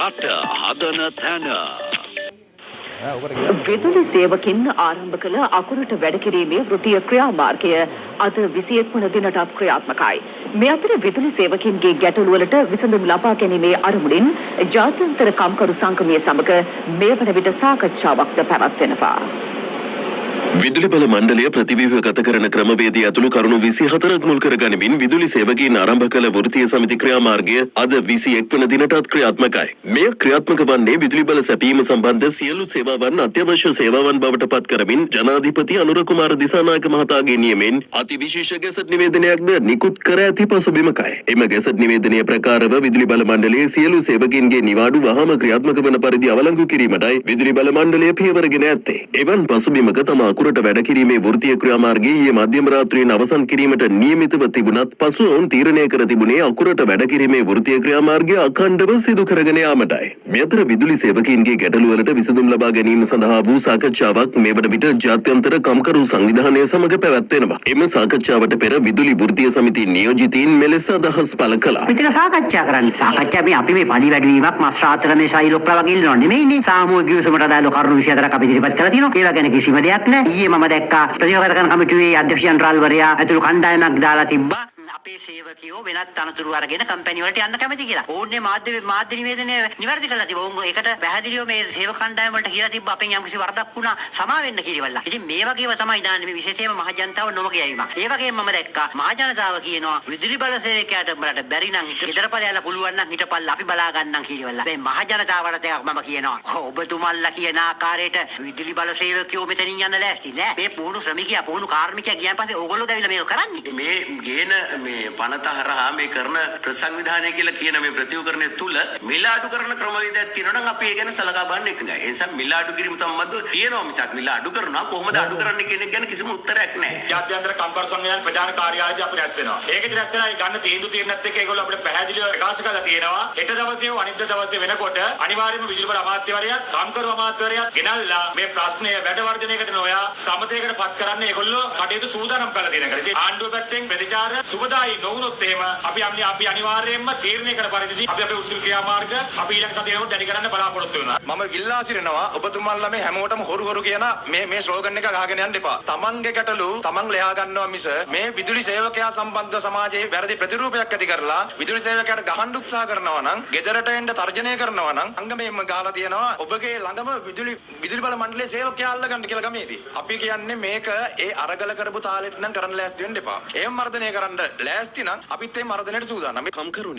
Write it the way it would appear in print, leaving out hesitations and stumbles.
රට හදන තැන. විදුලි සේවකින් ආරම්භ කළ අකුරට වැඩ කිරීමේ වෘත්තීය ක්‍රියාමාර්ගය අද 21 වන දිනටත් ක්‍රියාත්මකයි. මේ අතර විදුලි සේවකින්ගේ ගැටලු වලට විසඳුම් ලබා ගැනීමේ අරමුණින් ජාත්‍යන්තර කම්කරු සංගමය සමග මේ වන විට සාකච්ඡාවක්ද පැවැත්වෙනවා. විදුලි බල මණ්ඩලය ප්‍රතිව්‍යුහගත කරන ක්‍රමවේදී ඇතුළු කරුණු 24ක් මුල් කර ගනිමින් විදුලි සේවකීන් ආරම්භ කළ වෘත්තීය සමිති ක්‍රියාමාර්ගය අද 21 වන දිනටත් ක්‍රියාත්මකයි. මෙය ක්‍රියාත්මක වන්නේ විදුලි බල සැපීම සම්බන්ධ සියලු සේවාවන් අත්‍යවශ්‍ය සේවාවන් බවට පත් කරමින් ජනාධිපති අනුර කුමාර දිසානායක මහතාගේ නියමෙන් අතිවිශේෂ ගැසට් නිවේදනයක්ද නිකුත් කර ඇති පසුබිමකයි. එම ගැසට් නිවේදනය ප්‍රකාරව විදුලි බල මණ්ඩලයේ සියලු සේවකීන්ගේ නිවාඩු වහාම ක්‍රියාත්මක වන පරිදි අවලංගු කිරීමටයි විදුලි බල මණ්ඩලය පියවරගෙන ඇත්තේ. එවන් පසුබිමක තම අකුරට වැඩ කිරීමේ වෘත්තීය ක්‍රියාමාර්ගය ඊයේ මධ්‍යම රාත්‍රියෙන් අවසන් කිරීමට නියමිතව තිබුණත් පසුව ඔවුන් තීරණය කර තිබුණේ අකුරට වැඩ කිරීමේ වෘත්තීය ක්‍රියාමාර්ගය අඛණ්ඩව සිදු කරගෙන යාමටයි. මේ අතර විදුලි සේවකීන්ගේ ගැටලු වලට විසඳුම් ලබා ගැනීම සඳහා වූ සාකච්ඡාවක් මේ වන විට ජාත්‍යන්තර කම්කරු සංවිධානය සමග පැවැත්වෙනවා. එම සාකච්ඡාවට පෙර විදුලි වෘත්තීය සමිති නියෝජිතයින් මෙලෙස අදහස් පළ කළා. පිටික සාකච්ඡා කරන්නේ. සාකච්ඡා මේ අපි මේ පඩි වැඩිවීමක් මස් රාත්‍ර මේ ශෛලොක්ලා වගේ ඉල්ලනවා නෙමෙයිනේ. සාමූහික ගිවිසුමට අදාළ කරුණු 24ක් අපි ඉදිරිපත් කරලා තියෙනවා. ඒවා ගැන කිසිම දෙයක් නැහැ. ඊයේ මම දැක්කා ප්‍රතිවගත කරන කමිටුවේ අධ්‍යක්ෂ ජනරාල්වරයා ඇතුළු කණ්ඩායමක් දාලා තිබ්බා. අපේ සේවකයෝ වෙනත් තනතුරු අරගෙන කම්පැනි වලට යන්න කැමති කියලා. ඕන්නේ මාධ්‍ය නිවේදනය නිවැරදි කරලා තිබ්බා. උන් ඒකට පැහැදිලිව මේ සේවක කණ්ඩායම වලට කියලා තිබ්බා අපෙන් යම්කිසි වරදක් වුණා සමා වෙන්න කියලා. ඉතින් මේ වගේම තමයි දාන්නේ මේ විශේෂයෙන්ම මහ ජනතාව නොමග යීම. ඒ වගේම මම දැක්කා මහ ජනතාව කියනවා විදුලි බල සේවකයාට බලට බැරි නම් ඉදරපළයලා පුළුවන් නම් හිටපල්ලා අපි බලා ගන්නම් කියලා. මේ මහ ජනතාවට දෙයක් මම කියනවා. ඔබතුමන්ලා කියන ආකාරයට විදුලි බල සේවකයෝ මෙතනින් යන්න ලෑස්ති නෑ. මේ පුහුණු ශ්‍රමිකයා පුහුණු කාර්මිකයා ගියන් පස්සේ ඕගොල්ලෝ දැවිලා මේක කරන්නේ. මේ ගේන මේ පනත හරහා මේ කරන ප්‍රසංවිධානය කියලා කියන මේ ප්‍රතිඋකරණය තුල මිල අඩු කරන ක්‍රමවේදයක් තියෙනවා නම් අපි ඒ ගැන සලකා බලන්න එකඟයි. ඒ නිසා මිල අඩු කිරීම සම්බන්ධව කියනවා මිසක් මිල අඩු කරනවා කොහොමද අඩු කරන්නේ කියන එක ගැන කිසිම උත්තරයක් නැහැ. ජාත්‍යන්තර කම්කරු සංවිධාන ප්‍රධාන කාර්යාලයේදී අපි රැස් වෙනවා. ඒකෙදි රැස් වෙනා ගන්න තීන්දුව తీරනත් එක්ක ඒගොල්ලෝ අපිට පැහැදිලිව ප්‍රකාශ කරලා තියෙනවා. හෙට දවසේ අනිත් දවසේ වෙනකොට අනිවාර්යයෙන්ම විදුලි බල අමාත්‍යවරයාත් කම්කරු අමාත්‍යවරයාත් ගෙනල්ලා මේ ප්‍රශ්නය වැඩ වර්ධනයකට නොයා සමතයකට පත් කරන්න ඒගොල්ලෝ කටයුතු සූදානම් කරලා තියෙනවා. ඉතින් ආණ්ඩුව පැත්තෙන් ප්‍රතිචාර සුබදායි නොවුනොත් එහෙම අපි අනිවාර්යයෙන්ම තීරණය කර පරිදි අපි අපේ උසුල් ක්‍රියාමාර්ග අපි ඊළඟ සතියේම දැඩි කරන්න බලාපොරොත්තු වෙනවා. මම ඉල්ලා සිටිනවා ඔබතුමාලා මේ හැමෝටම හොරු කියන මේ ස්ලෝගන් එක ගහගෙන යන්න එපා. තමන්ගේ ගැටලු තමන් ලෙහා ගන්නවා මිස මේ විදුලි සේවකයා සම්බන්ධ සමාජයේ වැරදි ප්‍රතිරූපයක් ඇති කරලා විදුලි සේවකයාට ගහන්න උත්සාහ කරනවා නම් ගෙදරට එන්න තර්ජනය කරනවා නම් අංගමේම ගහලා තියෙනවා ඔබගේ ළඟම විදුලි බල මණ්ඩලයේ සේවකයා අල්ලගන්න කියලා ගමේදී. අපි කියන්නේ මේක ඒ අරගල කරපු තාලෙට නම් කරන්න ලෑස්ති වෙන්න එපා. එහෙම මර්ධනය කරන්න ලෑස්ති නම් අපිත් ඒ මර්ධනයට සූදානම්. කම්කරු